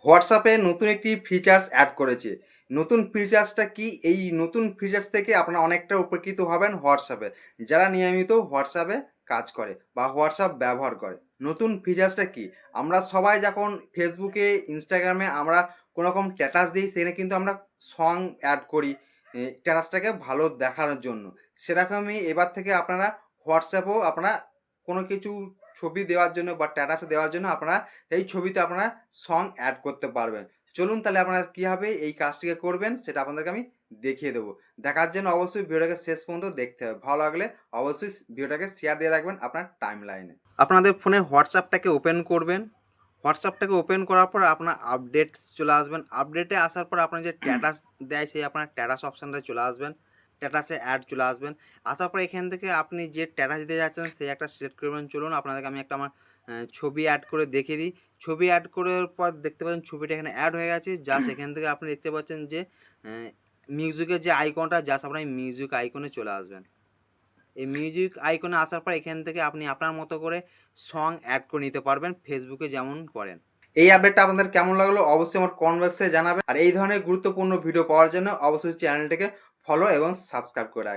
হোয়াটসঅ্যাপে নতুন একটি ফিচার্স অ্যাড করেছে। নতুন ফিচার্সটা কি? এই নতুন ফিচার্স থেকে আপনারা অনেকটা উপকৃত হবেন হোয়াটসঅ্যাপে। যারা নিয়মিত হোয়াটসঅ্যাপে কাজ করে বা হোয়াটসঅ্যাপ ব্যবহার করে। নতুন ফিচার্সটা কি? আমরা সবাই যখন ফেসবুকে, ইনস্টাগ্রামে আমরা কোনোরকম স্ট্যাটাস দিই, সেখানে কিন্তু আমরা সং অ্যাড করি স্ট্যাটাসটাকে ভালো দেখানোর জন্য। সেরকমই এবার থেকে আপনারা হোয়াটসঅ্যাপেও আপনারা কোনো কিছু ছবি দেওয়ার জন্য বা স্ট্যাটাসে দেওয়ার জন্য আপনারা এই ছবিতে আপনারা সং অ্যাড করতে পারবেন। চলুন তাহলে আপনারা কীভাবে এই কাজটিকে করবেন সেটা আপনাদেরকে আমি দেখিয়ে দেবো। দেখার জন্য অবশ্যই ভিডিওটাকে শেষ পর্যন্ত দেখতে হবে। ভালো লাগলে অবশ্যই ভিডিওটাকে শেয়ার দিয়ে রাখবেন আপনার টাইম লাইনে। আপনাদের ফোনে হোয়াটসঅ্যাপটাকে ওপেন করবেন। হোয়াটসঅ্যাপটাকে ওপেন করার পর আপনার আপডেটস চলে আসবেন। আপডেটে আসার পর আপনার যে স্ট্যাটাস দেয় সেই আপনার স্ট্যাটাস অপশানটায় চলে আসবেন। স্ট্যাটাসে অ্যাড চলে আসবেন। আসার পর এখান থেকে আপনি যে স্ট্যাটাস দিতে যাচ্ছেন সেই একটা সিলেক্ট করবেন। চলুন আপনাদেরকে আমি একটা আমার ছবি অ্যাড করে দেখিয়ে দিই। ছবি অ্যাড করার পর দেখতে পাচ্ছেন ছবিটা এখানে অ্যাড হয়ে গেছে। জাস্ট এখান থেকে আপনি দেখতে পাচ্ছেন যে মিউজিকের যে আইকনটা, জাস্ট আপনার এই মিউজিক আইকনে চলে আসবেন। এই মিউজিক আইকনে আসার পর এখান থেকে আপনি আপনার মতো করে সং অ্যাড করে নিতে পারবেন, ফেসবুকে যেমন করেন। এই আপডেটটা আপনাদের কেমন লাগলো অবশ্যই আমার কমেন্ট বক্সে জানাবেন। আর এই ধরনের গুরুত্বপূর্ণ ভিডিও পাওয়ার জন্য অবশ্যই চ্যানেলটিকে ফলো এবং সাবস্ক্রাইব করে রাখবেন।